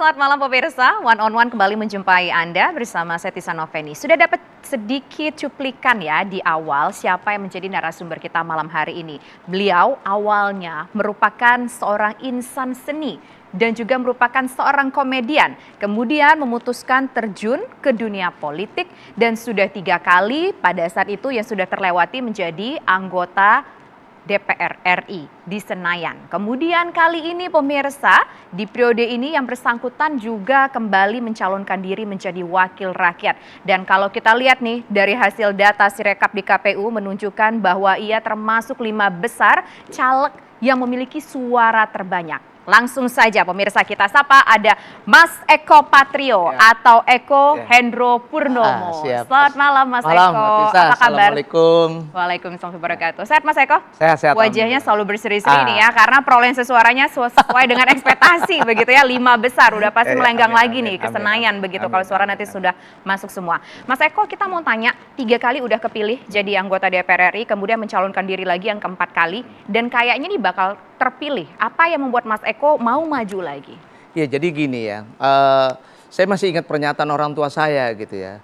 selamat malam pemirsa. One on One kembali menjumpai Anda bersama saya Tisa Noveni. Sudah dapat sedikit cuplikan ya di awal siapa yang menjadi narasumber kita malam hari ini. Beliau awalnya merupakan seorang insan seni dan juga merupakan seorang komedian. Kemudian memutuskan terjun ke dunia politik dan sudah 3 kali pada saat itu yang sudah terlewati menjadi anggota DPR RI di Senayan. Kemudian kali ini pemirsa, di periode ini yang bersangkutan juga kembali mencalonkan diri menjadi wakil rakyat. Dan kalau kita lihat nih dari hasil data Sirekap di KPU menunjukkan bahwa ia termasuk 5 besar caleg yang memiliki suara terbanyak. Langsung saja pemirsa kita sapa ada Mas Eko Patrio atau Eko Hendro Purnomo. Selamat malam Mas Eko. Apa kabar? Assalamualaikum. Waalaikumsalam warahmatullahi wabarakatuh. Sehat Mas Eko? Sehat. Wajahnya selalu berseri-seri nih ya karena perolehan suaranya sesuai dengan ekspektasi begitu ya, 5 besar udah pasti melenggang lagi nih ke Senayan begitu kalau suara nanti sudah masuk semua. Mas Eko, kita mau tanya 3 kali udah kepilih jadi anggota DPR RI, kemudian mencalonkan diri lagi yang keempat kali dan kayaknya nih bakal terpilih. Apa yang membuat Mas Eko mau maju lagi? Ya jadi gini ya, saya masih ingat pernyataan orang tua saya gitu ya.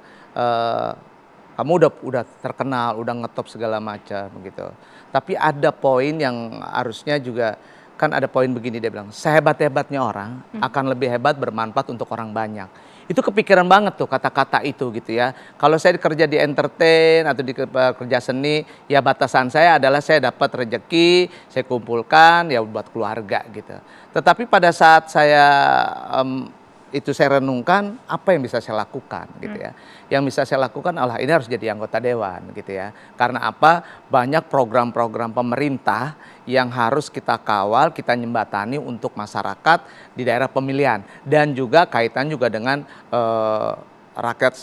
Kamu udah terkenal, udah ngetop segala macam gitu. Tapi ada poin yang harusnya juga, kan ada poin begini dia bilang, sehebat-hebatnya orang akan lebih hebat bermanfaat untuk orang banyak. Itu kepikiran banget tuh kata-kata itu gitu ya. Kalau saya kerja di entertain atau di kerja seni, ya batasan saya adalah saya dapat rezeki, saya kumpulkan ya buat keluarga gitu. Tetapi pada saat saya itu saya renungkan apa yang bisa saya lakukan gitu ya. Yang bisa saya lakukan adalah ini harus jadi anggota dewan gitu ya. Karena apa? Banyak program-program pemerintah yang harus kita kawal, kita nyembatani untuk masyarakat di daerah pemilihan dan juga kaitan juga dengan rakyat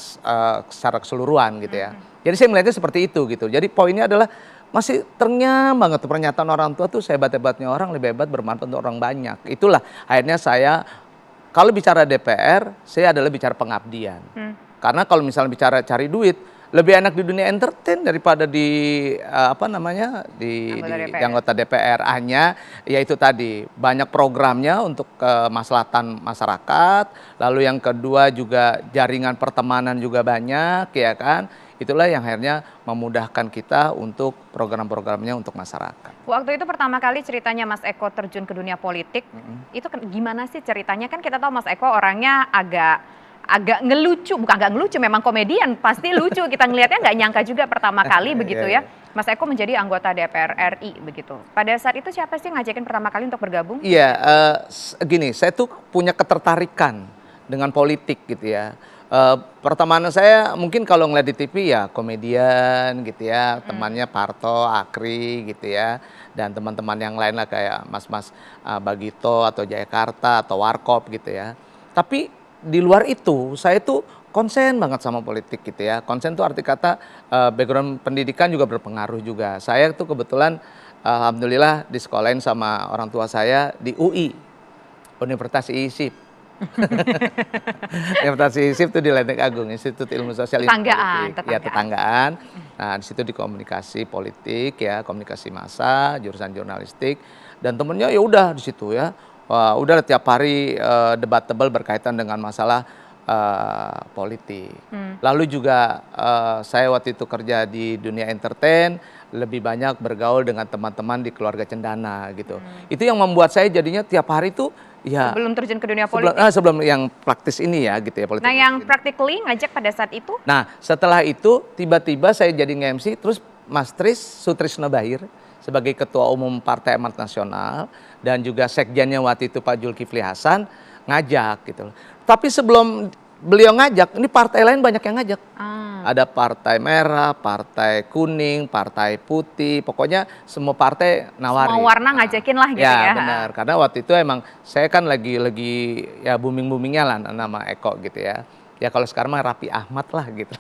secara keseluruhan gitu ya. Jadi saya melihatnya seperti itu gitu. Jadi poinnya adalah masih ternyam banget tuh pernyataan orang tua tuh sehebat-hebatnya orang lebih hebat bermanfaat untuk orang banyak. Itulah akhirnya saya kalau bicara DPR, saya adalah bicara pengabdian. Karena kalau misalnya bicara cari duit, lebih enak di dunia entertain daripada di anggota DPR. Hanya yaitu tadi banyak programnya untuk kemaslahatan masyarakat. Lalu yang kedua juga jaringan pertemanan juga banyak, ya kan? Itulah yang akhirnya memudahkan kita untuk program-programnya untuk masyarakat. Waktu itu pertama kali ceritanya Mas Eko terjun ke dunia politik, itu gimana sih ceritanya? Kan kita tahu Mas Eko orangnya agak ngelucu, bukan agak ngelucu, memang komedian, pasti lucu. Kita ngelihatnya nggak nyangka juga pertama kali begitu ya. Mas Eko menjadi anggota DPR RI begitu. Pada saat itu siapa sih ngajakin pertama kali untuk bergabung? Iya, gini, saya tuh punya ketertarikan dengan politik gitu ya. Pertemanan saya mungkin kalau ngeliat di TV ya komedian gitu ya, temannya Parto, Akri gitu ya, dan teman-teman yang lain lah kayak Mas-mas Bagito atau Jayakarta atau Warkop gitu ya. Tapi di luar itu saya tuh konsen banget sama politik gitu ya. Konsen tuh arti kata background pendidikan juga berpengaruh juga. Saya tuh kebetulan alhamdulillah disekolahin sama orang tua saya di UI, Universitas ISIP. Universitas ISIP itu di Lenteng Agung, Institut Ilmu Sosial Tetanggaan. Ya, tetanggaan. Nah, di situ di komunikasi politik ya, komunikasi massa, jurusan jurnalistik, dan temennya ya udah di situ ya. Wah, udah tiap hari debatable berkaitan dengan masalah politik. Lalu juga saya waktu itu kerja di dunia entertain, lebih banyak bergaul dengan teman-teman di keluarga cendana gitu. Itu yang membuat saya jadinya tiap hari tuh ya sebelum terjun ke dunia politik. Sebelum yang praktis ini ya gitu ya politik. Nah yang practically ngajak pada saat itu? Nah setelah itu tiba-tiba saya jadi nge-MC, terus Mas Tris Sutrisno Bahir sebagai Ketua Umum Partai Amanat Nasional dan juga sekjennya waktu itu Pak Zulkifli Hasan ngajak gitu. Tapi sebelum beliau ngajak, ini partai lain banyak yang ngajak. Ada partai merah, partai kuning, partai putih, pokoknya semua partai nawarin. Semua warna ngajakin lah gitu ya. Ya benar, karena waktu itu emang saya kan lagi ya booming-boomingnya lah nama Eko gitu ya. Ya kalau sekarang mah Raffi Ahmad lah gitu.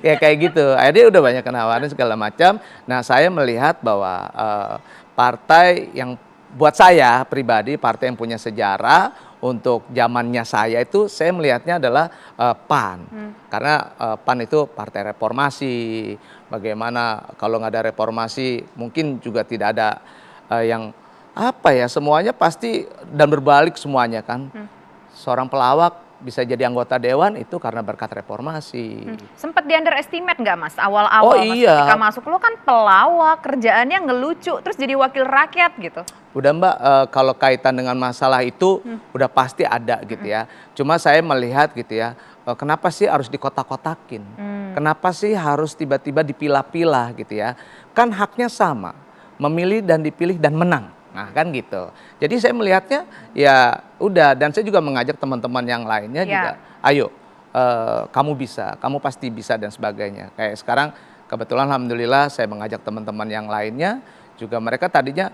Ya kayak gitu, akhirnya udah banyak nawarin segala macam. Nah saya melihat bahwa partai yang buat saya pribadi, partai yang punya sejarah untuk zamannya saya itu, saya melihatnya adalah PAN. Karena PAN itu partai reformasi. Bagaimana kalau nggak ada reformasi, mungkin juga tidak ada yang apa ya, semuanya pasti dan berbalik semuanya kan. Seorang pelawak bisa jadi anggota dewan itu karena berkat reformasi. Sempet di underestimate nggak Mas Oh awal-awal Mas iya, ketika masuk lo kan pelawak, kerjaannya ngelucu, terus jadi wakil rakyat gitu. udah Mbak, kalau kaitan dengan masalah itu udah pasti ada gitu ya. Cuma saya melihat gitu ya, kenapa sih harus dikotak-kotakin? Kenapa sih harus tiba-tiba dipilah-pilah gitu ya? Kan haknya sama, memilih dan dipilih dan menang. Nah kan gitu. Jadi saya melihatnya ya udah, dan saya juga mengajak teman-teman yang lainnya juga, Ya. ayo kamu bisa, kamu pasti bisa dan sebagainya. Kayak sekarang kebetulan alhamdulillah saya mengajak teman-teman yang lainnya juga, mereka tadinya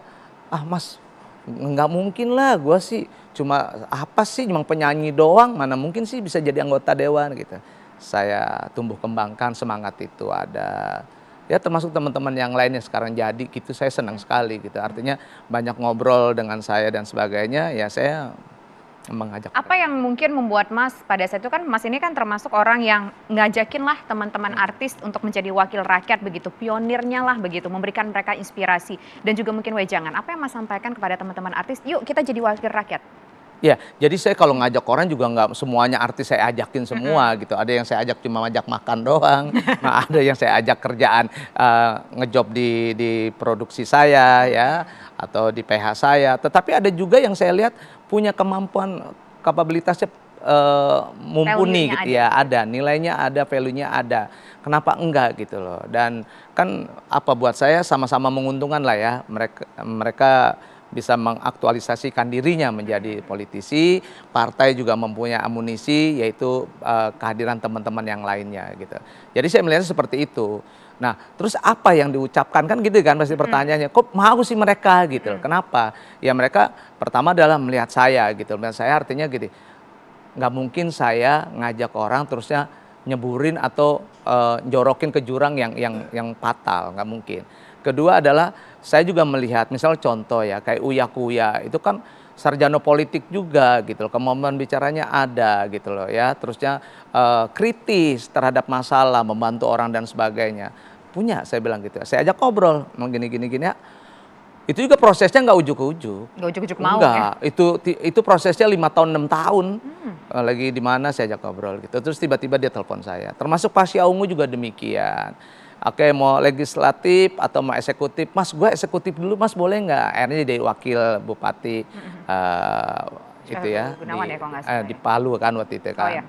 ah Mas nggak mungkin lah, gue sih cuma apa sih, cuma penyanyi doang, mana mungkin sih bisa jadi anggota dewan gitu. Saya tumbuh kembangkan semangat itu ada. Ya termasuk teman-teman yang lainnya sekarang jadi gitu, saya senang sekali gitu. Artinya banyak ngobrol dengan saya dan sebagainya, ya saya mengajak. Apa yang mungkin membuat Mas pada saat itu kan Mas ini kan termasuk orang yang ngajakin lah teman-teman artis untuk menjadi wakil rakyat begitu, pionirnya lah begitu, memberikan mereka inspirasi dan juga mungkin wejangan. Apa yang Mas sampaikan kepada teman-teman artis, yuk kita jadi wakil rakyat? Ya, jadi saya kalau ngajak orang juga nggak semuanya artis saya ajakin semua gitu. Ada yang saya ajak cuma ngajak makan doang, nah ada yang saya ajak kerjaan ngejob di produksi saya ya, atau di PH saya. Tetapi ada juga yang saya lihat punya kemampuan, kapabilitasnya mumpuni Value-nya gitu ada. ya, ada nilainya, ada value-nya ada. Kenapa enggak gitu loh? Dan kan apa, buat saya sama-sama menguntungkan lah ya, mereka bisa mengaktualisasikan dirinya menjadi politisi, partai juga mempunyai amunisi, yaitu kehadiran teman-teman yang lainnya gitu. Jadi saya melihatnya seperti itu. Nah, terus apa yang diucapkan kan gitu kan pasti pertanyaannya, kok mau sih mereka gitu? Kenapa? Ya mereka pertama adalah melihat saya gitu. Melihat saya artinya gitu, nggak mungkin saya ngajak orang terusnya nyeburin atau jorokin ke jurang yang fatal, nggak mungkin. Kedua adalah saya juga melihat misal contoh ya kayak Uya Kuya itu kan sarjana politik juga gitu loh, kemampuan bicaranya ada gitu loh ya, terusnya kritis terhadap masalah, membantu orang dan sebagainya. Punya, saya bilang gitu. Saya ajak ngobrol, mau gini ya. Itu juga prosesnya nggak ujuk-ujuk. Nggak ujuk-ujuk mau Enggak, ya? itu prosesnya 5 tahun 6 tahun. Lagi di mana saya ajak ngobrol gitu. Terus tiba-tiba dia telepon saya. Termasuk Pasha Ungu juga demikian. Oke, mau legislatif atau mau eksekutif? Mas, gue eksekutif dulu, Mas boleh nggak? Akhirnya jadi wakil bupati itu ya Gunawan ya kalau nggak salah di ya? Palu kan waktu itu Oh kan. ya,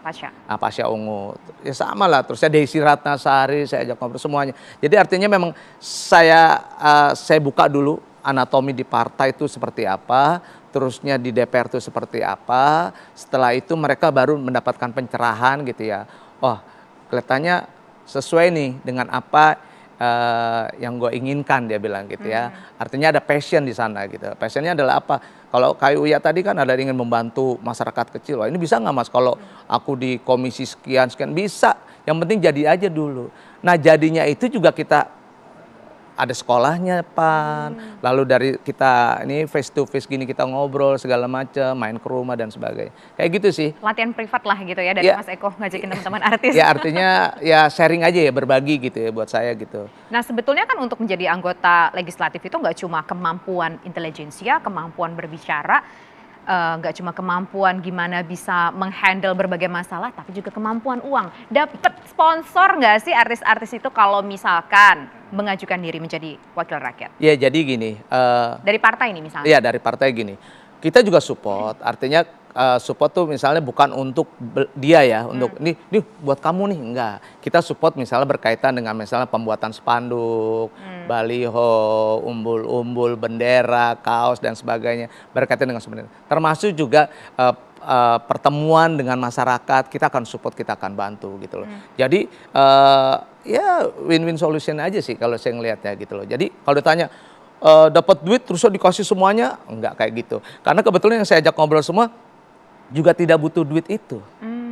Pasha. Pasha Ungu. Ya sama lah, terusnya Desi Ratnasari saya ajak ngobrol semuanya. Jadi artinya memang saya buka dulu anatomi di partai itu seperti apa, terusnya di DPR itu seperti apa. Setelah itu mereka baru mendapatkan pencerahan gitu ya. Oh, kelihatannya sesuai nih dengan apa yang gue inginkan, dia bilang gitu ya. Artinya ada passion di sana gitu. Passionnya adalah apa? Kalau kayak Uya tadi kan ada ingin membantu masyarakat kecil. Wah, ini bisa nggak Mas kalau aku di komisi sekian bisa. Yang penting jadi aja dulu. Nah jadinya itu juga kita ada sekolahnya Pan. Lalu dari kita ini face to face gini kita ngobrol segala macam, main ke rumah dan sebagainya. Kayak gitu sih. Latihan privat lah gitu ya dari Ya. Mas Eko ngajakin teman-teman artis. Ya artinya ya sharing aja ya, berbagi gitu ya buat saya gitu. Nah sebetulnya kan untuk menjadi anggota legislatif itu nggak cuma kemampuan intelijensia, kemampuan berbicara, nggak cuma kemampuan gimana bisa menghandle berbagai masalah, tapi juga kemampuan uang. Dapat sponsor nggak sih artis-artis itu kalau misalkan mengajukan diri menjadi wakil rakyat? Ya jadi gini. Dari partai ini misalnya? Iya dari partai gini. Kita juga support, artinya support tuh misalnya bukan untuk dia ya, untuk nih buat kamu nih, enggak. Kita support misalnya berkaitan dengan misalnya pembuatan spanduk, baliho, umbul-umbul, bendera, kaos dan sebagainya, berkaitan dengan sebenarnya. Termasuk juga pertemuan dengan masyarakat, kita akan support, kita akan bantu gitu loh. Jadi ya win-win solution aja sih kalau saya ngelihatnya gitu loh. Jadi kalau ditanya dapat duit terusnya dikasih semuanya, enggak kayak gitu. Karena kebetulan yang saya ajak ngobrol semua juga tidak butuh duit itu.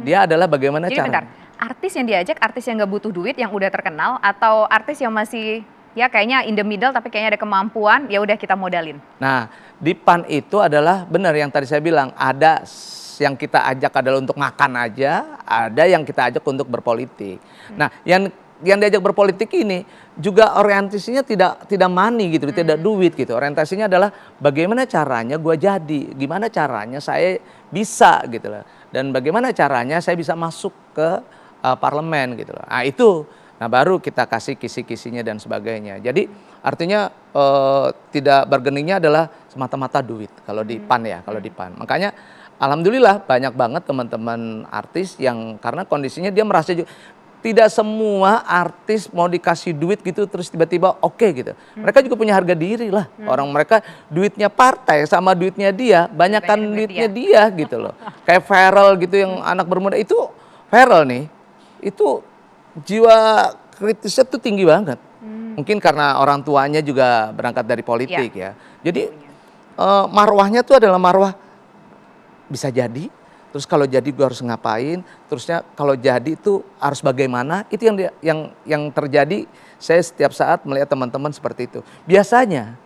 Dia adalah bagaimana Jadi cara. bentar, artis yang diajak artis yang nggak butuh duit, yang udah terkenal, atau artis yang masih ya kayaknya in the middle tapi kayaknya ada kemampuan, ya udah kita modalin. Nah, di PAN itu adalah benar yang tadi saya bilang, ada yang kita ajak adalah untuk makan aja, ada yang kita ajak untuk berpolitik. Nah, yang yang diajak berpolitik ini juga orientasinya tidak money gitu, tidak duit gitu. Orientasinya adalah bagaimana caranya gue jadi, gimana caranya saya bisa gitu loh. Dan bagaimana caranya saya bisa masuk ke parlemen gitu loh. Nah itu, nah baru kita kasih kisi-kisinya dan sebagainya. Jadi artinya tidak bargainingnya adalah semata-mata duit kalau di PAN ya, kalau di PAN. Makanya alhamdulillah banyak banget teman-teman artis yang karena kondisinya dia merasa juga, tidak semua artis mau dikasih duit gitu terus tiba-tiba oke gitu. Mereka juga punya harga diri lah. Orang mereka duitnya partai sama duitnya dia, banyakkan duitnya dia gitu loh. Kayak Farel gitu yang anak bermuda itu, Farel nih, itu jiwa kritisnya tuh tinggi banget. Mungkin karena orang tuanya juga berangkat dari politik ya. Jadi marwahnya tuh adalah marwah bisa jadi. Terus kalau jadi gue harus ngapain, terusnya kalau jadi itu harus bagaimana, itu yang terjadi. Saya setiap saat melihat teman-teman seperti itu. Biasanya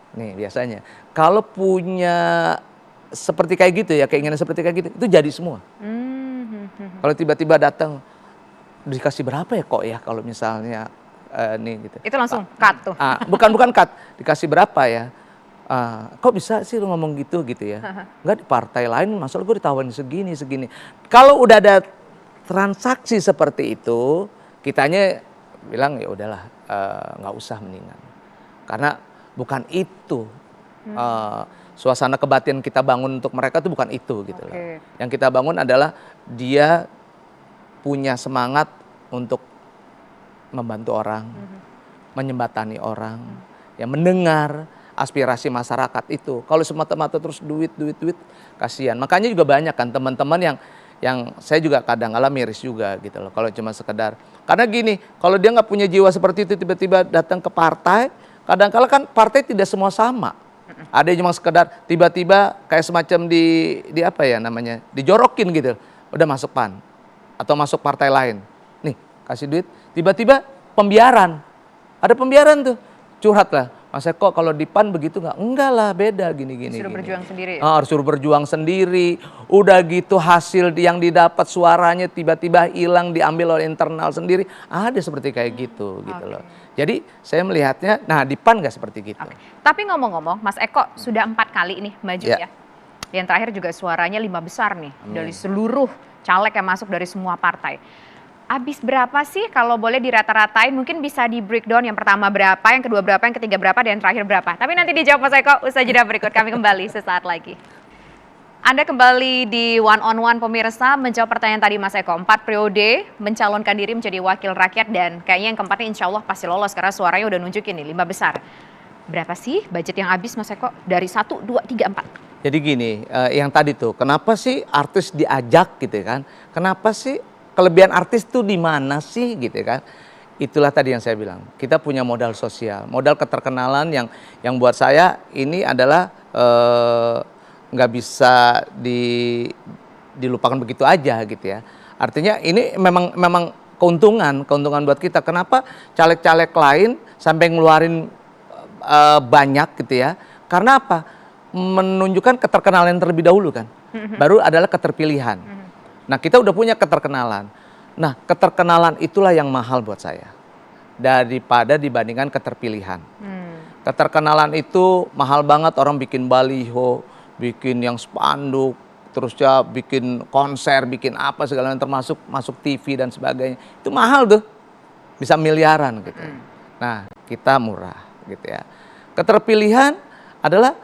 kalau punya seperti kayak gitu ya, keinginan seperti kayak gitu, itu jadi semua. Kalau tiba-tiba datang, dikasih berapa ya kok ya kalau misalnya nih gitu. Itu langsung cut tuh. Bukan cut, dikasih berapa ya. Kok bisa sih lu ngomong gitu ya? Enggak, di partai lain masalah gue ditawarin segini. Kalau udah ada transaksi seperti itu, kitanya bilang ya udahlah, nggak usah mendingan. Karena bukan itu suasana kebatinan kita bangun untuk mereka tuh bukan itu gitu loh. Yang kita bangun adalah dia punya semangat untuk membantu orang, menyembatani orang, ya mendengar aspirasi masyarakat itu. Kalau semata-mata terus duit, kasihan. Makanya juga banyak kan teman-teman yang saya juga kadang-kala miris juga gitu loh. Kalau cuma sekedar, karena gini, kalau dia nggak punya jiwa seperti itu tiba-tiba datang ke partai, kadang-kala kan partai tidak semua sama. Ada yang cuma sekedar tiba-tiba kayak semacam di apa ya namanya, dijorokin gitu, udah masuk PAN atau masuk partai lain. Nih kasih duit, tiba-tiba pembiaran, ada pembiaran tuh, curhat lah. Mas Eko kalau di PAN begitu nggak? Enggak lah, beda gini. Suruh berjuang sendiri. Harus suruh berjuang sendiri. Udah gitu hasil yang didapat suaranya tiba-tiba hilang, diambil oleh internal sendiri. Ada seperti kayak gitu loh. Jadi saya melihatnya, nah di PAN nggak seperti gitu. Tapi ngomong-ngomong, Mas Eko sudah 4 kali ini maju ya. Yang terakhir juga suaranya 5 besar nih. Dari seluruh caleg yang masuk dari semua partai. Habis berapa sih kalau boleh dirata-ratain, mungkin bisa di breakdown, yang pertama berapa, yang kedua berapa, yang ketiga berapa, dan yang terakhir berapa. Tapi nanti dijawab Mas Eko usai jeda berikut, kami kembali sesaat lagi. Anda kembali di One on One pemirsa, menjawab pertanyaan tadi Mas Eko. 4 periode mencalonkan diri menjadi wakil rakyat dan kayaknya yang keempatnya insya Allah pasti lolos karena suaranya udah nunjukin nih 5 besar. Berapa sih budget yang habis Mas Eko dari 1, 2, 3, 4? Jadi gini, yang tadi tuh, kenapa sih artis diajak gitu kan? Kenapa sih kelebihan artis tuh di mana sih gitu kan? Itulah tadi yang saya bilang. Kita punya modal sosial, modal keterkenalan yang buat saya ini adalah nggak bisa dilupakan begitu aja gitu ya. Artinya ini memang keuntungan buat kita. Kenapa caleg-caleg lain sampai ngeluarin banyak gitu ya? Karena apa? Menunjukkan keterkenalan terlebih dahulu kan. Baru adalah keterpilihan. Nah kita udah punya keterkenalan. Nah keterkenalan itulah yang mahal buat saya. Daripada dibandingkan keterpilihan. Keterkenalan itu mahal banget, orang bikin baliho, bikin yang spanduk, terus ya bikin konser, bikin apa segala yang termasuk masuk TV dan sebagainya. Itu mahal tuh, bisa miliaran gitu. Nah kita murah gitu ya. Keterpilihan adalah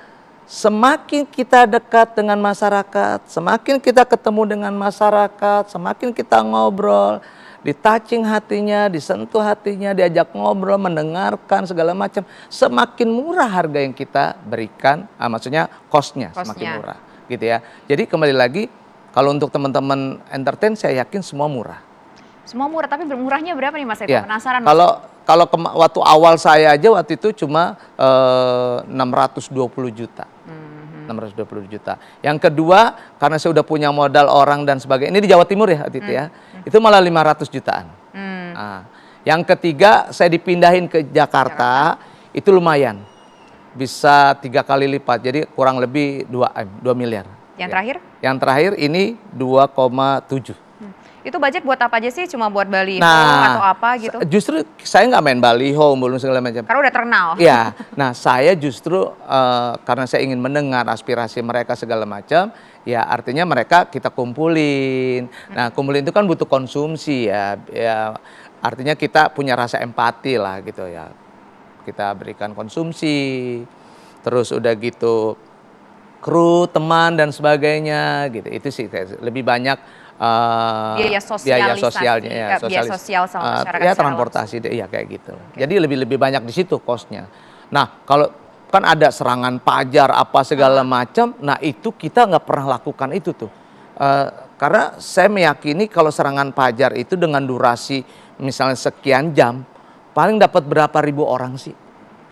semakin kita dekat dengan masyarakat, semakin kita ketemu dengan masyarakat, semakin kita ngobrol, ditouching hatinya, disentuh hatinya, diajak ngobrol, mendengarkan segala macam, semakin murah harga yang kita berikan, maksudnya cost-nya semakin murah, gitu ya. Jadi kembali lagi, kalau untuk teman-teman entertain, saya yakin semua murah. Semua murah, tapi murahnya berapa nih Mas Eko? Ya, penasaran. Kalau waktu awal saya aja waktu itu cuma 620 juta. 620 juta. Yang kedua, karena saya udah punya modal orang dan sebagainya. Ini di Jawa Timur ya waktu itu ya. Itu malah 500 jutaan. Nah, yang ketiga, saya dipindahin ke Jakarta. Itu lumayan. Bisa 3 kali lipat. Jadi kurang lebih 2 miliar. Yang terakhir? Yang terakhir ini 2,7. Itu budget buat apa aja sih? Cuma buat baliho Nah, atau apa gitu? justru saya nggak main baliho, belum segala macam. Karena udah terkenal. Ya, nah saya justru karena saya ingin mendengar aspirasi mereka segala macam, ya artinya mereka kita kumpulin. Nah, kumpulin itu kan butuh konsumsi ya, ya artinya kita punya rasa empati lah gitu ya. Kita berikan konsumsi, terus udah gitu kru, teman dan sebagainya gitu. Itu sih lebih banyak Biaya biaya sosialisasi, sosialnya ya, biaya sosial sama masyarakat ya secara transportasi deh, ya kayak gitu. Jadi lebih banyak di situ kosnya. Nah kalau kan ada serangan pajar apa segala macam, nah itu kita nggak pernah lakukan itu tuh. Karena saya meyakini kalau serangan pajar itu dengan durasi misalnya sekian jam, paling dapat berapa ribu orang sih,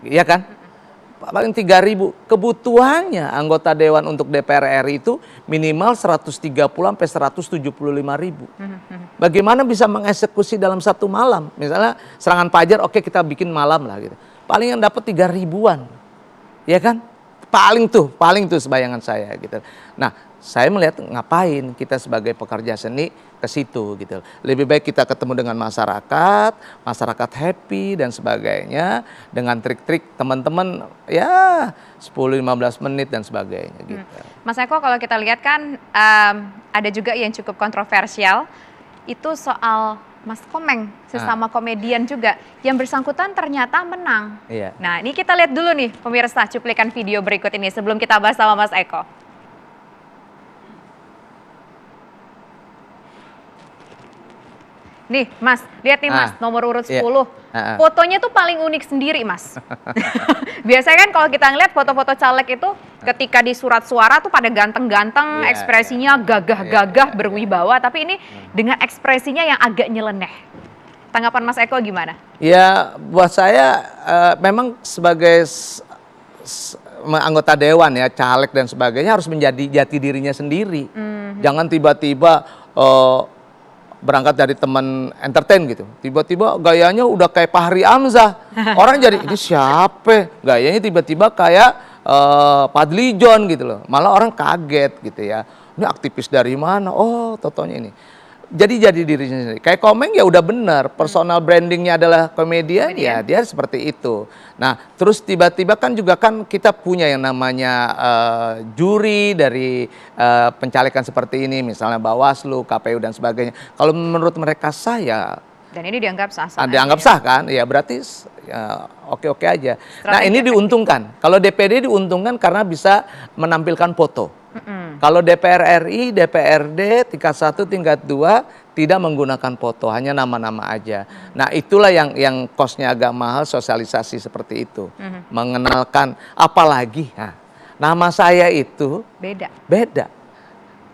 ya kan? Paling 3.000. Kebutuhannya anggota dewan untuk DPR RI itu minimal 130 sampai 175.000. Bagaimana bisa mengeksekusi dalam satu malam? Misalnya serangan pajar, oke kita bikin malam lah gitu. Paling yang dapat 3.000-an. Ya kan? Paling tuh sebayangan saya gitu. Nah, saya melihat ngapain kita sebagai pekerja seni ke situ gitu. Lebih baik kita ketemu dengan masyarakat, masyarakat happy dan sebagainya dengan trik-trik teman-teman ya 10-15 menit dan sebagainya gitu. Mas Eko, kalau kita lihat kan ada juga yang cukup kontroversial itu soal Mas Komeng, sesama komedian juga, yang bersangkutan ternyata menang. Iya. Nah, ini kita lihat dulu nih pemirsa cuplikan video berikut ini sebelum kita bahas sama Mas Eko. Nih Mas, lihat nih Mas, nomor urut 10. Fotonya tuh paling unik sendiri Mas. Biasanya kan kalau kita ngeliat foto-foto caleg itu ketika di surat suara tuh pada ganteng-ganteng, ekspresinya gagah-gagah, berwibawa. Tapi ini dengan ekspresinya yang agak nyeleneh. Tanggapan Mas Eko gimana? Ya buat saya memang sebagai anggota dewan ya, caleg dan sebagainya harus menjadi jati dirinya sendiri. Jangan tiba-tiba berangkat dari teman entertain gitu, tiba-tiba gayanya udah kayak Fahri Hamzah, orang jadi ini siapa? Gayanya tiba-tiba kayak Fadly John gitu loh, malah orang kaget gitu ya. Ini aktivis dari mana? Oh, totonya ini. Jadi dirinya sendiri. Kayak Komeng ya udah benar, personal brandingnya adalah komedian, ya dia seperti itu. Nah, terus tiba-tiba kan juga kan kita punya yang namanya juri dari pencalekan seperti ini, misalnya Bawaslu, KPU dan sebagainya. Kalau menurut mereka sah ya. Dan ini dianggap sah-sah. Dianggap sah kan? Ya berarti oke-oke aja. Nah ini diuntungkan. Kalau DPD diuntungkan karena bisa menampilkan foto. Kalau DPR RI, DPRD tingkat 1, tingkat 2 tidak menggunakan foto, hanya nama-nama aja. Nah itulah yang kosnya agak mahal, sosialisasi seperti itu. Mengenalkan, apalagi nama saya itu beda.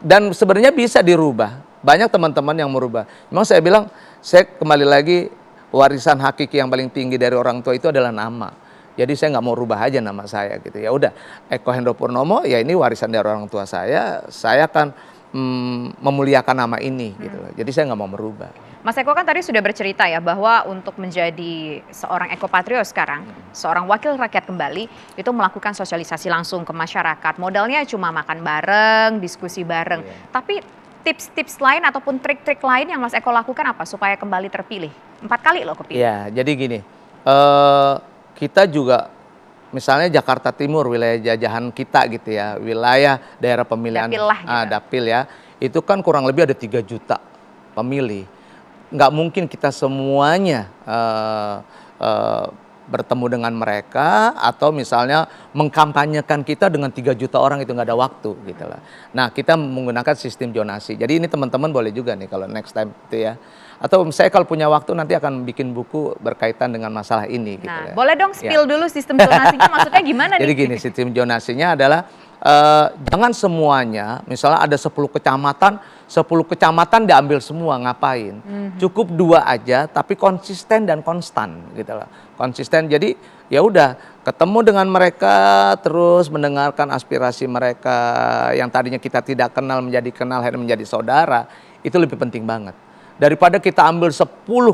Dan sebenarnya bisa dirubah. Banyak teman-teman yang merubah. Memang saya bilang, saya kembali lagi warisan hakiki yang paling tinggi dari orang tua itu adalah nama. Jadi saya nggak mau rubah aja nama saya gitu. Ya udah, Eko Hendro Purnomo ya ini warisan dari orang tua saya akan memuliakan nama ini gitu. Jadi saya nggak mau merubah. Mas Eko kan tadi sudah bercerita ya bahwa untuk menjadi seorang ekopatrio sekarang, seorang wakil rakyat kembali itu melakukan sosialisasi langsung ke masyarakat. Modalnya cuma makan bareng, diskusi bareng. Tapi tips-tips lain ataupun trik-trik lain yang Mas Eko lakukan apa supaya kembali terpilih? 4 kali loh kepilih. Ya, jadi gini, kita juga misalnya Jakarta Timur, wilayah jajahan kita gitu ya, wilayah daerah pemilihan dapil ya, itu kan kurang lebih ada 3 juta pemilih. Nggak mungkin kita semuanya bertemu dengan mereka atau misalnya mengkampanyekan kita dengan 3 juta orang, itu nggak ada waktu gitu lah. Nah kita menggunakan sistem zonasi. Jadi ini teman-teman boleh juga nih kalau next time itu ya. Atau saya kalau punya waktu nanti akan bikin buku berkaitan dengan masalah ini. Gitu nah ya. boleh dong spill dulu sistem zonasinya, maksudnya gimana nih? Jadi gini, sistem zonasinya adalah jangan semuanya, misalnya ada 10 kecamatan diambil semua, ngapain? Cukup 2 aja, tapi konsisten dan konstan gitu lah. Konsisten, jadi ya udah ketemu dengan mereka, terus mendengarkan aspirasi mereka yang tadinya kita tidak kenal menjadi kenal, akhirnya menjadi saudara, itu lebih penting banget. Daripada kita ambil 10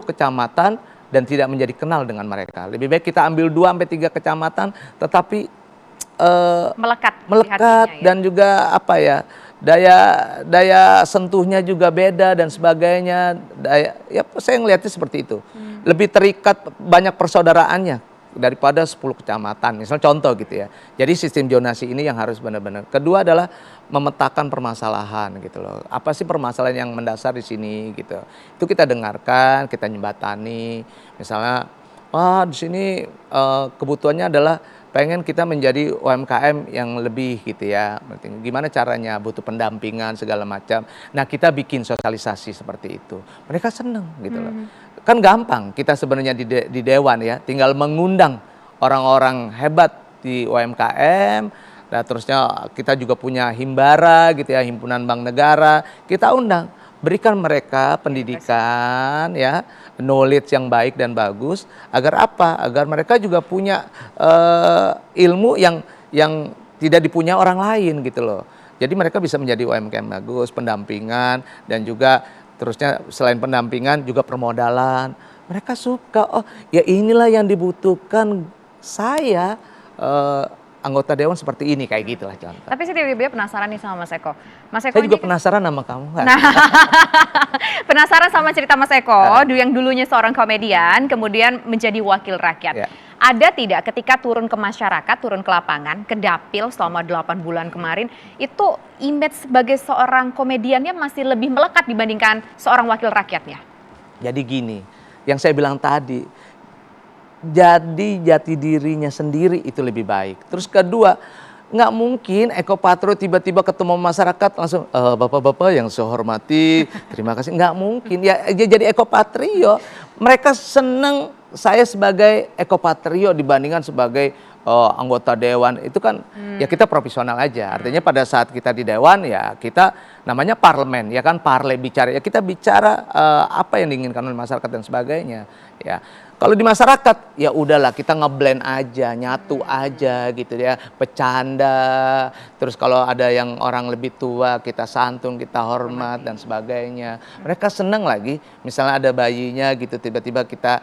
kecamatan dan tidak menjadi kenal dengan mereka. Lebih baik kita ambil 2-3 kecamatan, tetapi melekat ya? Dan juga apa ya, daya sentuhnya juga beda dan sebagainya. Ya saya ngelihatnya seperti itu. Lebih terikat, banyak persaudaraannya daripada 10 kecamatan. Misal contoh gitu ya. Jadi sistem zonasi ini yang harus benar-benar. Kedua adalah memetakan permasalahan gitu loh. Apa sih permasalahan yang mendasar di sini gitu. Itu kita dengarkan, kita nyembatani. Misalnya, wah di sini kebutuhannya adalah pengen kita menjadi UMKM yang lebih gitu ya. Gimana caranya, butuh pendampingan segala macam. Nah kita bikin sosialisasi seperti itu. Mereka seneng gitu loh. Kan gampang kita sebenarnya di Dewan ya. Tinggal mengundang orang-orang hebat di UMKM. Nah terusnya kita juga punya Himbara gitu ya, Himpunan Bank Negara. Kita undang. Berikan mereka pendidikan ya, knowledge yang baik dan bagus, agar apa? Agar mereka juga punya ilmu yang tidak dipunya orang lain gitu loh. Jadi mereka bisa menjadi UMKM bagus, pendampingan, dan juga terusnya selain pendampingan juga permodalan. Mereka suka, oh ya inilah yang dibutuhkan saya anggota dewan seperti ini, kayak gitulah contoh. Tapi saya tiba-tiba penasaran nih sama Mas Eko. Mas Eko Saya juga ini penasaran sama kamu kan? Nah, penasaran sama cerita Mas Eko, yang dulunya seorang komedian, kemudian menjadi wakil rakyat. Ya. Ada tidak ketika turun ke masyarakat, turun ke lapangan, ke dapil selama 8 bulan kemarin, itu image sebagai seorang komediannya masih lebih melekat dibandingkan seorang wakil rakyatnya? Jadi gini, yang saya bilang tadi, jadi jati dirinya sendiri itu lebih baik. Terus kedua, nggak mungkin Eko Patrio tiba-tiba ketemu masyarakat langsung bapak-bapak yang saya hormati, terima kasih. Nggak mungkin. Ya jadi Eko Patrio. Mereka seneng saya sebagai Eko Patrio dibandingkan sebagai anggota dewan. Itu kan ya kita profesional aja. Artinya pada saat kita di dewan ya kita namanya parlemen ya kan, parle bicara ya, kita bicara apa yang diinginkan oleh masyarakat dan sebagainya ya. Kalau di masyarakat ya udahlah kita ngeblend aja, nyatu aja gitu ya, bercanda. Terus kalau ada yang orang lebih tua kita santun, kita hormat dan sebagainya. Mereka seneng lagi, misalnya ada bayinya gitu tiba-tiba kita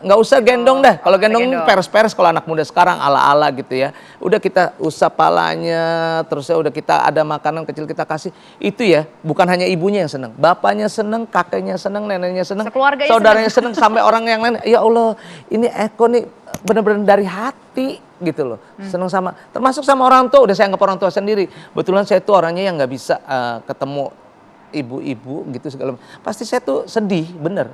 nggak usah gendong dah. Kalau gendong peres-peres, kalau anak muda sekarang ala-ala gitu ya. Udah kita usap palanya, terus ya udah kita ada makanan kecil kita kasih. Itu ya, bukan hanya ibunya yang seneng, bapaknya seneng, kakeknya seneng, neneknya seneng, saudaranya seneng, sampai orang yang lain. Ya Allah, ini Eko nih benar-benar dari hati gitu loh. Seneng sama, termasuk sama orang tua. Udah saya anggap orang tua sendiri. Betulan saya tuh orangnya yang nggak bisa ketemu ibu-ibu gitu segala. Pasti saya tuh sedih, bener.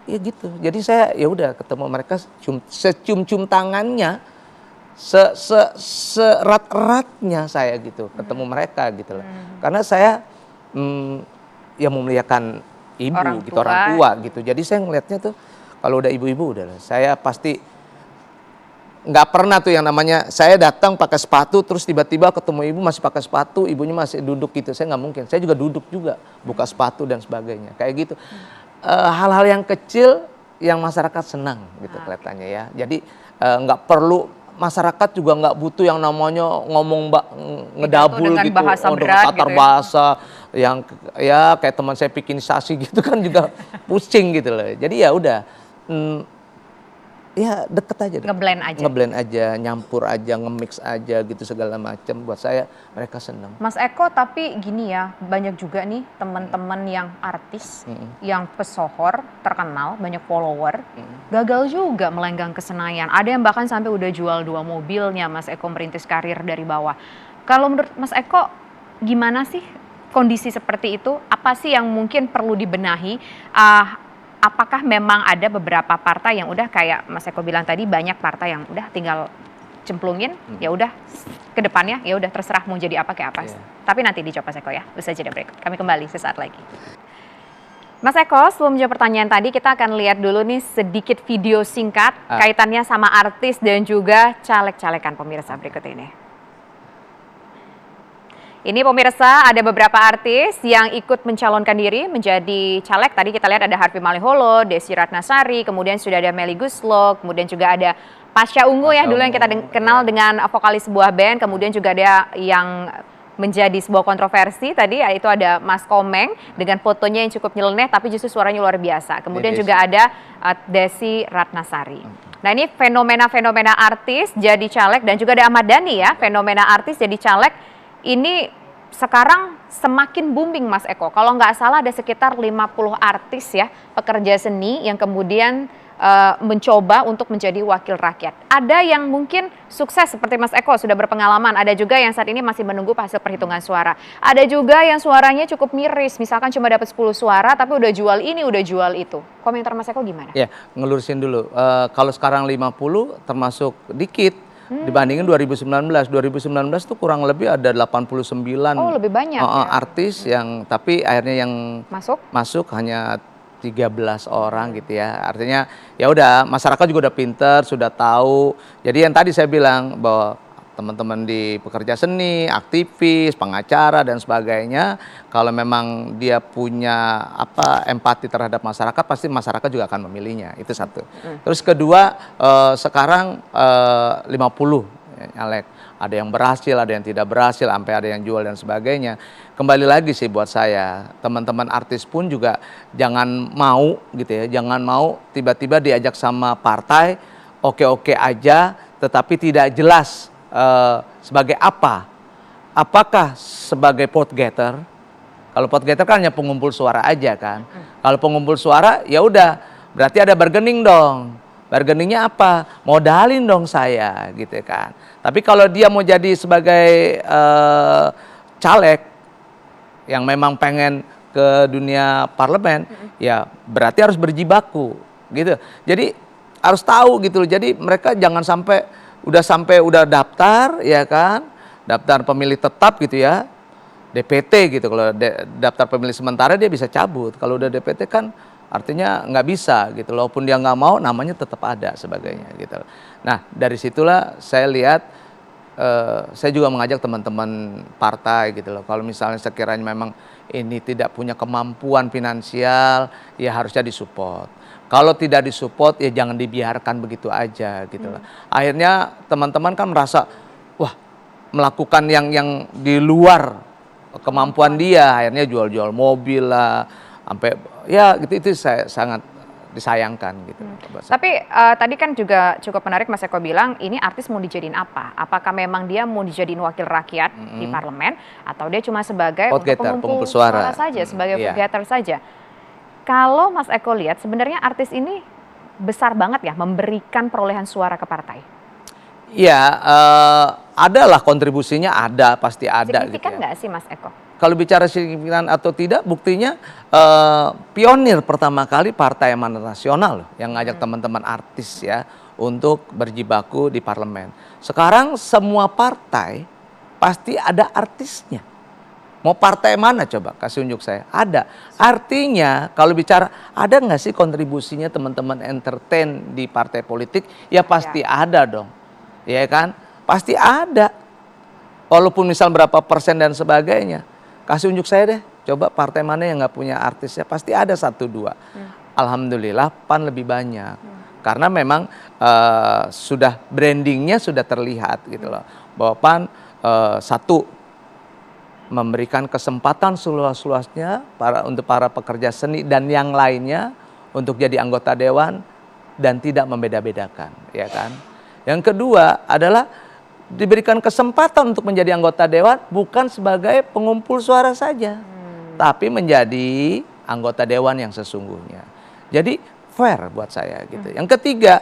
Ya gitu. Jadi saya ya udah ketemu mereka secum-cum tangannya, serat-eratnya saya gitu ketemu mereka gitu loh. Karena saya ya memuliakan ibu gitu, orang tua gitu. Jadi saya ngelihatnya tuh kalau udah ibu-ibu udah, saya pasti nggak pernah tuh yang namanya saya datang pakai sepatu terus tiba-tiba ketemu ibu masih pakai sepatu, ibunya masih duduk gitu. Saya nggak mungkin. Saya juga duduk juga, buka sepatu dan sebagainya. Kayak gitu. Hal-hal yang kecil yang masyarakat senang gitu kelihatannya ya. Jadi nggak perlu, masyarakat juga nggak butuh yang namanya ngomong ngedabul gitu, bahasa berat tatar gitu bahasa yang ya kayak teman saya pikinisasi gitu kan juga pusing gitu loh. Jadi ya udah ya deket aja, ngeblend aja, nyampur aja, nge-mix aja gitu segala macam. Buat saya mereka seneng. Mas Eko, tapi gini ya, banyak juga nih teman-teman yang artis, yang pesohor, terkenal, banyak follower, gagal juga melenggang ke Senayan. Ada yang bahkan sampai udah jual 2 mobilnya Mas Eko merintis karir dari bawah. Kalau menurut Mas Eko, gimana sih kondisi seperti itu? Apa sih yang mungkin perlu dibenahi? Apakah memang ada beberapa partai yang udah kayak Mas Eko bilang tadi, banyak partai yang udah tinggal cemplungin, ya udah ke depannya ya udah terserah mau jadi apa kayak apa. Tapi nanti dijawab Mas Eko ya. Usai jeda berikut. Kami kembali sesaat lagi. Mas Eko, sebelum menjawab pertanyaan tadi, kita akan lihat dulu nih sedikit video singkat kaitannya sama artis dan juga caleg-calekan pemirsa berikut ini. Ini pemirsa, ada beberapa artis yang ikut mencalonkan diri menjadi caleg. Tadi kita lihat ada Harvey Maliholo, Desi Ratnasari, kemudian sudah ada Melly Guslo, kemudian juga ada Pasha Ungu ya, dulu yang kita kenal dengan vokalis sebuah band. Kemudian juga ada yang menjadi sebuah kontroversi tadi, yaitu ada Mas Komeng dengan fotonya yang cukup nyeleneh tapi justru suaranya luar biasa. Kemudian juga ada Desi Ratnasari. Nah ini fenomena-fenomena artis jadi caleg, dan juga ada Ahmad Dhani ya, fenomena artis jadi caleg. Ini sekarang semakin booming Mas Eko. Kalau nggak salah ada sekitar 50 artis ya, pekerja seni yang kemudian mencoba untuk menjadi wakil rakyat. Ada yang mungkin sukses seperti Mas Eko sudah berpengalaman, ada juga yang saat ini masih menunggu hasil perhitungan suara. Ada juga yang suaranya cukup miris, misalkan cuma dapat 10 suara tapi udah jual ini, udah jual itu. Komentar Mas Eko gimana? Ya, ngelurusin dulu. Kalau sekarang 50 termasuk dikit dibandingin 2019. 2019 tuh kurang lebih ada 89 lebih banyak ya? Artis yang tapi akhirnya yang masuk hanya 13 orang gitu ya. Artinya ya udah masyarakat juga udah pinter, sudah tahu. Jadi yang tadi saya bilang bahwa teman-teman di pekerja seni, aktivis, pengacara dan sebagainya, kalau memang dia punya empati terhadap masyarakat, pasti masyarakat juga akan memilihnya. Itu satu. Terus kedua, sekarang 50 caleg. Ada yang berhasil, ada yang tidak berhasil, sampai ada yang jual dan sebagainya. Kembali lagi sih buat saya, teman-teman artis pun juga jangan mau gitu ya, jangan mau tiba-tiba diajak sama partai, oke-oke aja, tetapi tidak jelas sebagai apa. Apakah sebagai vote getter? Kalau vote getter kan hanya pengumpul suara aja kan. Kalau pengumpul suara ya udah, berarti ada bargaining dong. Bargainingnya apa? Modalin dong saya gitu kan. Tapi kalau dia mau jadi sebagai caleg yang memang pengen ke dunia parlemen, ya berarti harus berjibaku gitu. Jadi harus tahu gitu loh. Jadi mereka jangan sampai udah daftar ya kan, daftar pemilih tetap gitu ya, DPT gitu. Kalau daftar pemilih sementara dia bisa cabut. Kalau udah DPT kan artinya nggak bisa gitu. Walaupun dia nggak mau, namanya tetap ada sebagainya gitu. Nah dari situlah saya lihat, saya juga mengajak teman-teman partai gitu loh. Kalau misalnya sekiranya memang ini tidak punya kemampuan finansial, ya harusnya disupport. Kalau tidak disupport, ya jangan dibiarkan begitu aja gitu loh. Akhirnya teman-teman kan merasa, wah melakukan yang di luar kemampuan dia, akhirnya jual-jual mobil lah, sampai ya gitu, itu saya sangat disayangkan gitu. Tapi tadi kan juga cukup menarik Mas Eko bilang ini artis mau dijadiin apa? Apakah memang dia mau dijadiin wakil rakyat di parlemen atau dia cuma sebagai pengumpul suara saja, sebagai vote getter saja? Kalau Mas Eko lihat sebenarnya artis ini besar banget ya memberikan perolehan suara ke partai. Iya, adalah kontribusinya, ada, pasti ada. Signifikan nggak sih Mas Eko? Kalau bicara signifikan atau tidak, buktinya pionir pertama kali Partai Amanat Nasional yang ngajak teman-teman artis ya untuk berjibaku di parlemen. Sekarang semua partai pasti ada artisnya. Mau partai mana coba kasih unjuk saya? Ada. Artinya kalau bicara ada nggak sih kontribusinya teman-teman entertain di partai politik? Ya pasti ada dong. Ya kan? Pasti ada. Walaupun misal berapa persen dan sebagainya. Kasih unjuk saya deh, coba partai mana yang nggak punya artisnya, pasti ada 1-2. Alhamdulillah PAN lebih banyak, karena memang sudah brandingnya sudah terlihat gitu loh, bahwa PAN satu memberikan kesempatan seluas-luasnya untuk para pekerja seni dan yang lainnya untuk jadi anggota dewan dan tidak membeda-bedakan, ya kan. Yang kedua adalah diberikan kesempatan untuk menjadi anggota dewan bukan sebagai pengumpul suara saja, tapi menjadi anggota dewan yang sesungguhnya. Jadi fair buat saya gitu. Yang ketiga,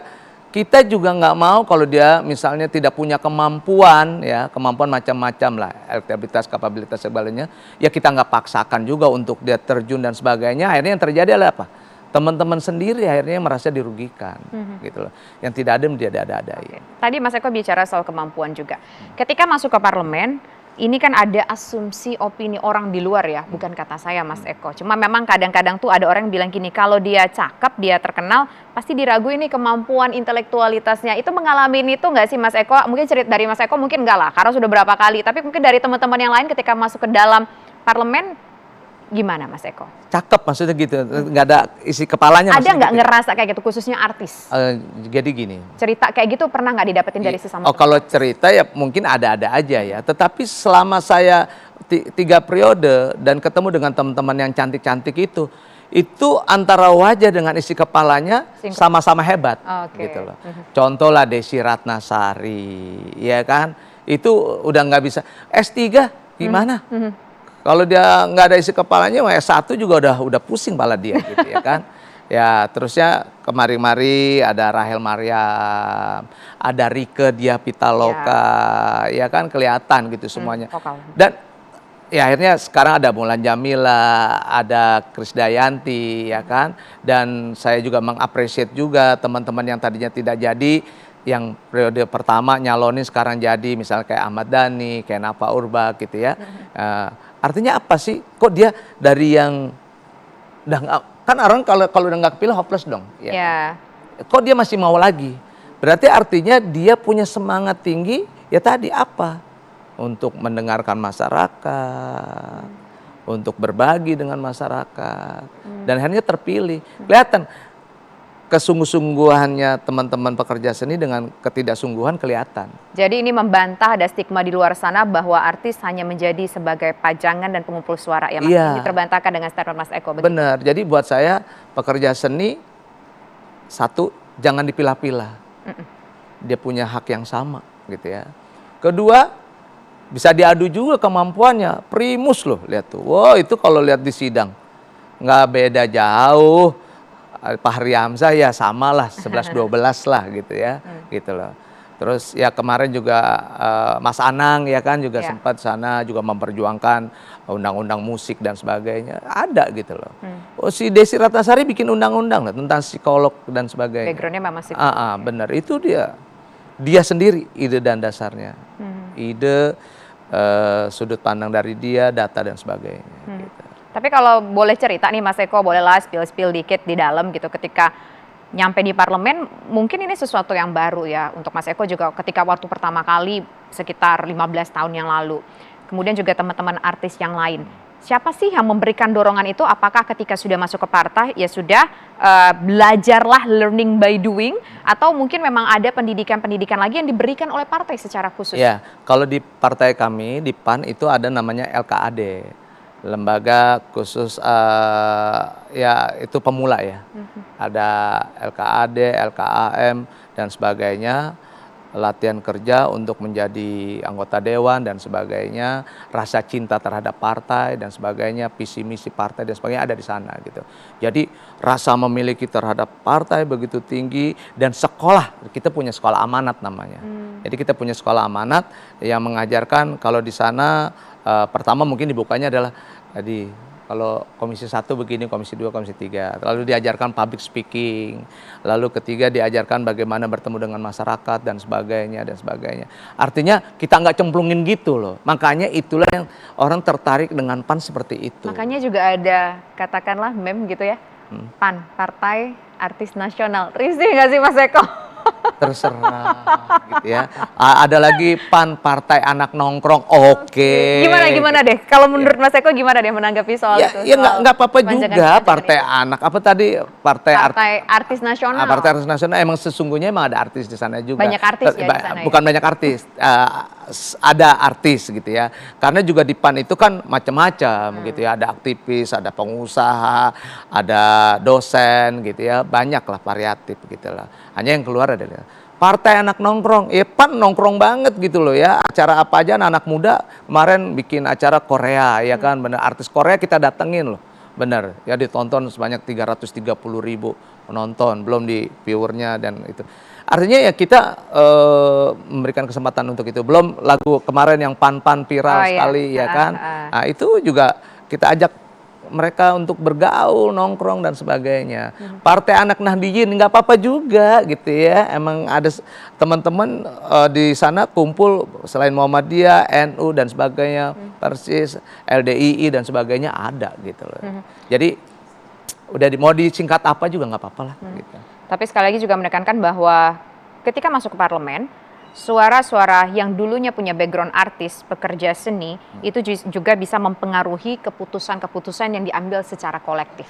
kita juga nggak mau kalau dia misalnya tidak punya kemampuan ya, kemampuan macam-macam lah, elektabilitas, kapabilitas segalanya, ya kita nggak paksakan juga untuk dia terjun dan sebagainya. Akhirnya yang terjadi adalah apa? Teman-teman sendiri akhirnya merasa dirugikan gitu loh. Yang tidak ada menjadi ada-ada. Tadi Mas Eko bicara soal kemampuan juga. Ketika masuk ke parlemen, ini kan ada asumsi opini orang di luar ya, bukan kata saya Mas Eko. Cuma memang kadang-kadang tuh ada orang yang bilang gini, kalau dia cakep, dia terkenal, pasti diraguin nih kemampuan intelektualitasnya. Itu mengalami itu nggak sih Mas Eko? Mungkin cerita dari Mas Eko mungkin nggak lah, karena sudah berapa kali. Tapi mungkin dari teman-teman yang lain ketika masuk ke dalam parlemen, gimana Mas Eko? Cakep maksudnya gitu, nggak ada isi kepalanya. Ada nggak ngerasa kayak gitu, khususnya artis? Jadi gini. Cerita kayak gitu pernah nggak didapetin dari sesama? Kalau cerita ya mungkin ada-ada aja ya. Tetapi selama saya 3 periode dan ketemu dengan teman-teman yang cantik-cantik itu antara wajah dengan isi kepalanya sama-sama hebat. Gitu loh. Contoh lah Desi Ratnasari, ya kan? Itu udah nggak bisa. S3 Gimana? Kalau dia nggak ada isi kepalanya, S1 juga udah pusing pala dia gitu ya kan. Ya terusnya kemari-mari ada Rahel Mariam, ada Rieke Diah Pitaloka, ya kan kelihatan gitu semuanya. Vokal. Dan ya akhirnya sekarang ada Mulan Jamila, ada Krisdayanti, ya kan. Dan saya juga mengapresiasi juga teman-teman yang tadinya tidak jadi, yang periode pertama nyalonin sekarang jadi, misalnya kayak Ahmad Dhani, kayak Nafa Urbach gitu ya. Artinya apa sih? Kok dia dari yang udah nggak, kan orang kalau udah nggak kepilih hopeless dong. Ya. Kok dia masih mau lagi? Berarti artinya dia punya semangat tinggi. Ya tadi apa? Untuk mendengarkan masyarakat, untuk berbagi dengan masyarakat, dan akhirnya terpilih. Kelihatan kesungguh-sungguhannya teman-teman pekerja seni dengan ketidaksungguhan kelihatan. Jadi ini membantah ada stigma di luar sana bahwa artis hanya menjadi sebagai pajangan dan pengumpul suara ya Mas. Ini terbantahkan dengan statement Mas Eko. Begitu? Benar. Jadi buat saya pekerja seni, satu, jangan dipilah-pilah. Dia punya hak yang sama gitu ya. Kedua, bisa diadu juga kemampuannya. Primus loh, lihat tuh. Wow, itu kalau lihat di sidang nggak beda jauh. Pak Fahri Hamzah ya samalah 11-12 lah gitu ya, gitu loh. Terus ya kemarin juga Mas Anang ya kan juga sempat sana juga memperjuangkan undang-undang musik dan sebagainya, ada gitu loh. Oh, si Desi Ratnasari bikin undang-undang lah tentang psikolog dan sebagainya. Backgroundnya memang sih. Benar, itu dia sendiri ide dan dasarnya, ide sudut pandang dari dia, data dan sebagainya. Gitu. Tapi kalau boleh cerita nih Mas Eko, bolehlah spill dikit di dalam gitu ketika nyampe di parlemen, mungkin ini sesuatu yang baru ya untuk Mas Eko juga ketika waktu pertama kali sekitar 15 tahun yang lalu. Kemudian juga teman-teman artis yang lain. Siapa sih yang memberikan dorongan itu? Apakah ketika sudah masuk ke partai ya sudah belajarlah learning by doing, atau mungkin memang ada pendidikan-pendidikan lagi yang diberikan oleh partai secara khusus? Ya, kalau di partai kami di PAN itu ada namanya LKAD. Lembaga khusus ya itu pemula ya. Ada LKAD, LKAM dan sebagainya, latihan kerja untuk menjadi anggota dewan dan sebagainya, rasa cinta terhadap partai dan sebagainya, visi misi partai dan sebagainya ada di sana gitu. Jadi rasa memiliki terhadap partai begitu tinggi, dan sekolah, kita punya sekolah amanat namanya. Jadi kita punya sekolah amanat yang mengajarkan kalau di sana pertama mungkin dibukanya adalah tadi kalau komisi 1 begini, komisi 2, komisi 3. Lalu diajarkan public speaking. Lalu ketiga diajarkan bagaimana bertemu dengan masyarakat dan sebagainya dan sebagainya. Artinya kita nggak cemplungin gitu loh. Makanya itulah yang orang tertarik dengan PAN seperti itu. Makanya juga ada katakanlah meme gitu ya. PAN, Partai Artis Nasional. Risih nggak sih Mas Eko? Terserah gitu ya. Ada lagi PAN, Partai Anak Nongkrong. Oke. Gimana deh? Kalau menurut Mas Eko gimana deh menanggapi soal itu? Ya nggak apa-apa juga partai anak. Apa tadi partai Artis Nasional. Partai Artis Nasional emang sesungguhnya emang ada artis di sana juga. Banyak artis ya di sana. Bukan banyak artis. Ada artis gitu ya. Karena juga di PAN itu kan macam-macam gitu ya. Ada aktivis, ada pengusaha, ada dosen gitu ya. Banyak lah variatif gitu lah. Hanya yang keluar adalah Partai Anak Nongkrong. Ya PAN nongkrong banget gitu loh ya. Acara apa aja anak muda kemarin bikin acara Korea ya kan. Bener, artis Korea kita datengin loh. Bener ya, ditonton sebanyak 330.000 penonton. Belum di viewernya dan itu. Artinya ya kita memberikan kesempatan untuk itu. Belum lagu kemarin yang Pan-Pan viral sekali ya kan. Nah itu juga kita ajak mereka untuk bergaul, nongkrong dan sebagainya. Partai Anak Nahdiyin nggak apa-apa juga gitu ya. Emang ada teman-teman di sana kumpul selain Muhammadiyah, NU dan sebagainya, Persis, LDII dan sebagainya ada gitu loh. Jadi udah mau disingkat apa juga nggak apa-apa lah. Gitu. Tapi sekali lagi juga menekankan bahwa ketika masuk ke parlemen, suara-suara yang dulunya punya background artis, pekerja seni, itu juga bisa mempengaruhi keputusan-keputusan yang diambil secara kolektif.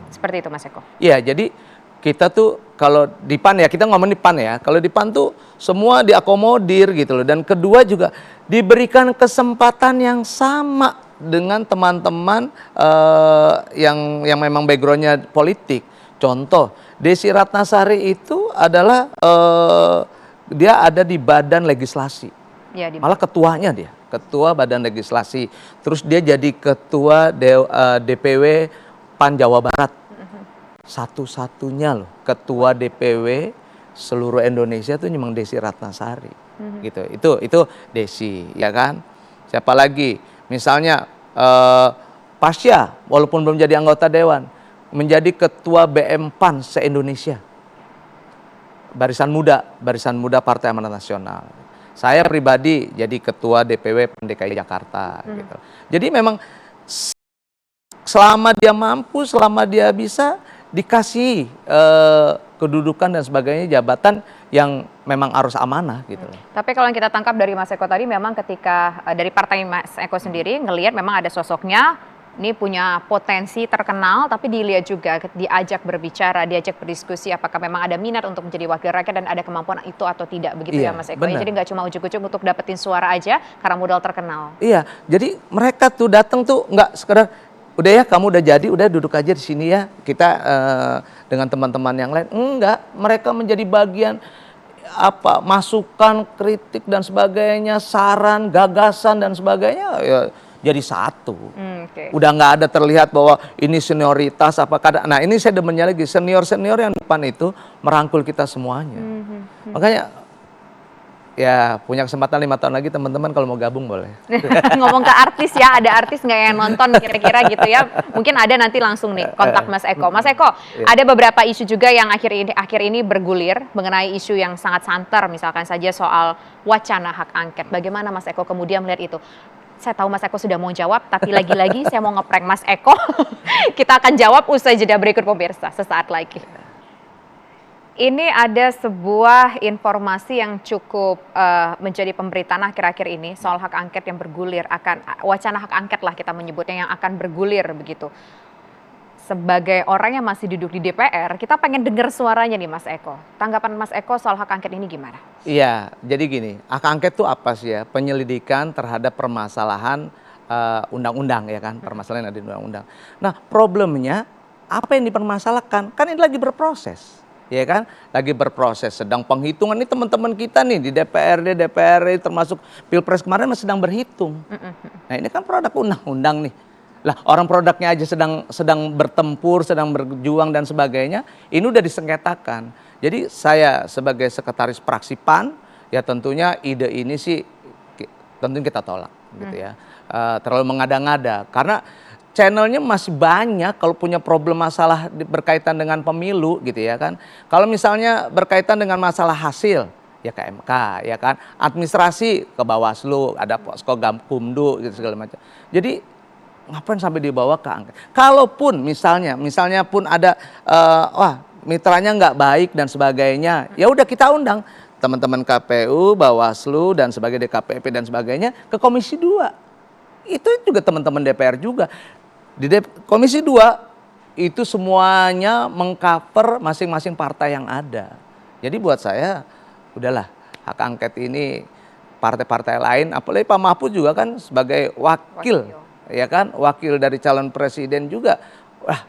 Seperti itu Mas Eko. Iya, jadi kita tuh kalau di PAN ya, kita ngomong di PAN ya, kalau di PAN tuh semua diakomodir gitu loh. Dan kedua juga diberikan kesempatan yang sama dengan teman-teman yang memang backgroundnya politik. Contoh, Desi Ratnasari itu adalah dia ada di badan legislasi, malah ketuanya dia ketua Badan Legislasi. Terus dia jadi ketua DPW PAN Jawa Barat. Satu-satunya loh ketua DPW seluruh Indonesia tuh memang Desi Ratnasari. Gitu. Itu Desi, ya kan? Siapa lagi? Misalnya Pasya, walaupun belum jadi anggota dewan, menjadi ketua BM PAN se-Indonesia. Barisan Muda Partai Amanat Nasional. Saya pribadi jadi ketua DPW PAN DKI Jakarta. Gitu. Jadi memang selama dia mampu, selama dia bisa dikasih kedudukan dan sebagainya, jabatan yang memang harus amanah gitu. Tapi kalau yang kita tangkap dari Mas Eko tadi, memang ketika dari partai Mas Eko sendiri ngelihat memang ada sosoknya, ini punya potensi terkenal, tapi dilihat juga diajak berbicara, diajak berdiskusi, apakah memang ada minat untuk menjadi wakil rakyat dan ada kemampuan itu atau tidak, begitu ya Mas Eko. Jadi nggak cuma ujuk-ujuk untuk dapetin suara aja karena modal terkenal. Iya, jadi mereka tuh datang tuh nggak sekedar udah ya kamu udah jadi, udah duduk aja di sini ya kita dengan teman-teman yang lain. Enggak, mereka menjadi bagian masukan, kritik dan sebagainya, saran, gagasan dan sebagainya ya jadi satu. Udah nggak ada terlihat bahwa ini senioritas nah ini saya demennya lagi, senior yang depan itu merangkul kita semuanya. Makanya ya punya kesempatan 5 tahun lagi teman-teman kalau mau gabung boleh. Ngomong ke artis ya, ada artis nggak yang nonton kira-kira gitu ya? Mungkin ada, nanti langsung nih kontak Mas Eko. Mas Eko, ada beberapa isu juga yang akhir ini bergulir mengenai isu yang sangat santer, misalkan saja soal wacana hak angket. Bagaimana Mas Eko kemudian melihat itu? Saya tahu Mas Eko sudah mau jawab, tapi lagi-lagi saya mau ngeprank Mas Eko. Kita akan jawab usai jeda berikut pemirsa, sesaat lagi. Ini ada sebuah informasi yang cukup menjadi pemberitaan akhir-akhir ini soal hak angket yang bergulir, wacana hak angket lah kita menyebutnya, yang akan bergulir begitu. Sebagai orang yang masih duduk di DPR, kita pengen dengar suaranya nih Mas Eko. Tanggapan Mas Eko soal hak angket ini gimana? Iya, jadi gini, hak angket itu apa sih ya? Penyelidikan terhadap permasalahan undang-undang ya kan, permasalahan ada di undang-undang. Nah problemnya apa yang dipermasalahkan? Kan ini lagi berproses. Ya kan, lagi berproses, sedang penghitungan. Ini teman-teman kita nih di DPRD termasuk Pilpres kemarin masih sedang berhitung. Nah ini kan produk undang-undang nih. Lah orang produknya aja sedang bertempur, sedang berjuang dan sebagainya, ini udah disengketakan. Jadi saya sebagai sekretaris praksi PAN, ya tentunya ide ini sih tentunya kita tolak gitu ya. Terlalu mengada-ngada karena channelnya masih banyak kalau punya problem masalah berkaitan dengan pemilu gitu ya kan. Kalau misalnya berkaitan dengan masalah hasil ya ke MK ya kan. Administrasi ke Bawaslu, ada Posko Gakumdu gitu segala macam. Jadi ngapain sampai dibawa ke angket? Kalaupun misalnya pun ada mitranya nggak baik dan sebagainya, ya udah kita undang teman-teman KPU, Bawaslu dan sebagainya, DKPP dan sebagainya ke Komisi 2. Itu juga teman-teman DPR juga. Di Komisi 2 itu semuanya mengcover masing-masing partai yang ada. Jadi buat saya udahlah, hak angket ini partai-partai lain, apalagi Pak Mahfud juga kan sebagai wakil. Ya kan, wakil dari calon presiden juga,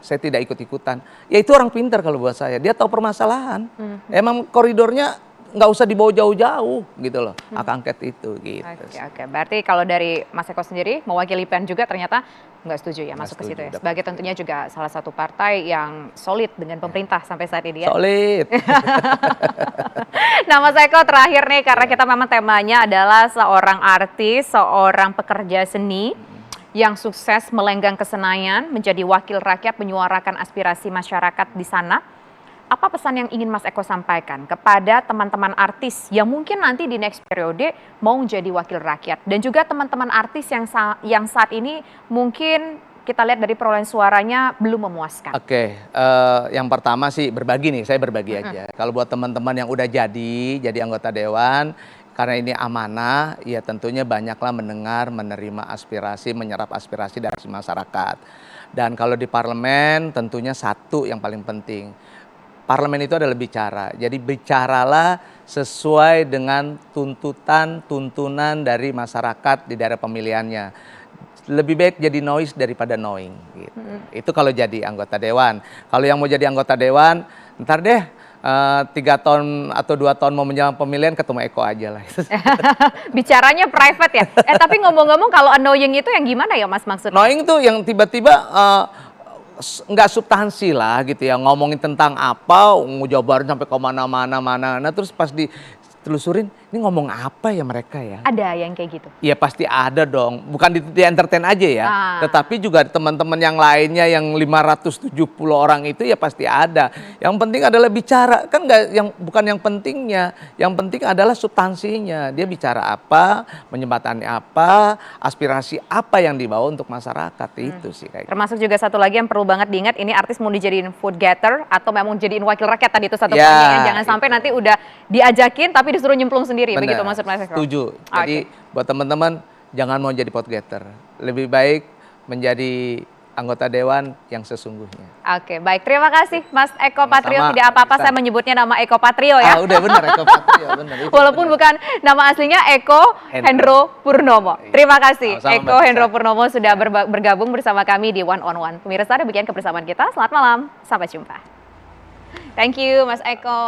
saya tidak ikut-ikutan. Ya itu orang pintar kalau buat saya, dia tahu permasalahan. Emang koridornya nggak usah dibawa jauh-jauh gitu loh, hak angket itu gitu. Oke. Berarti kalau dari Mas Eko sendiri mewakili PAN juga ternyata nggak setuju ya masuk ke situ ya. Sebagai tentunya juga salah satu partai yang solid dengan pemerintah sampai saat ini ya. Solid. Nah Mas Eko, terakhir nih, karena kita memang temanya adalah seorang artis, seorang pekerja seni yang sukses melenggang ke Senayan, menjadi wakil rakyat, menyuarakan aspirasi masyarakat di sana. Apa pesan yang ingin Mas Eko sampaikan kepada teman-teman artis yang mungkin nanti di next periode mau menjadi wakil rakyat, dan juga teman-teman artis yang saat ini mungkin kita lihat dari perolehan suaranya belum memuaskan? Oke, yang pertama sih berbagi nih, saya berbagi aja. Kalau buat teman-teman yang udah jadi anggota dewan, karena ini amanah, ya tentunya banyaklah mendengar, menerima aspirasi, menyerap aspirasi dari masyarakat. Dan kalau di parlemen tentunya satu yang paling penting, parlemen itu adalah bicara. Jadi bicaralah sesuai dengan tuntunan dari masyarakat di daerah pemilihannya. Lebih baik jadi noise daripada knowing gitu. Itu kalau jadi anggota dewan. Kalau yang mau jadi anggota dewan, ntar deh 3 tahun atau 2 tahun mau menjelang pemilihan ketemu Eko aja lah. Bicaranya private ya. Tapi ngomong-ngomong kalau annoying itu yang gimana ya Mas maksudnya? Annoying tuh yang tiba-tiba nggak substansi lah gitu ya, ngomongin tentang apa, ngujabarin sampai ke mana-mana, nah terus pas ditelusurin, ini ngomong apa ya mereka ya? Ada yang kayak gitu? Iya pasti ada dong, bukan di entertain aja ya, tetapi juga teman-teman yang lainnya yang 570 orang itu ya pasti ada. Yang penting adalah bicara, kan nggak bukan yang pentingnya, yang penting adalah substansinya. Dia bicara apa, menyembatani apa, aspirasi apa yang dibawa untuk masyarakat itu sih kayak. Termasuk juga satu lagi yang perlu banget diingat, ini artis mau dijadiin food getter atau memang jadiin wakil rakyat tadi itu satu Ya, poinnya ya. Jangan sampai nanti udah diajakin tapi disuruh nyemplung sendiri. Bener, Begitu maksud Mas Eko? setuju. Jadi buat teman-teman jangan mau jadi pot getter. Lebih baik menjadi anggota dewan yang sesungguhnya. Oke, baik. Terima kasih Mas Eko Sama-sama, Patrio. Tidak apa-apa saya menyebutnya nama Eko Patrio ya. Udah bener Eko Patrio, bener. Walaupun bukan nama aslinya Eko Hendro Purnomo. Terima kasih Sama-sama, Eko Mbak Hendro Tisa. Purnomo sudah bergabung bersama kami di One on One. Pemirsa, demikian kebersamaan kita. Selamat malam. Sampai jumpa. Thank you Mas Eko.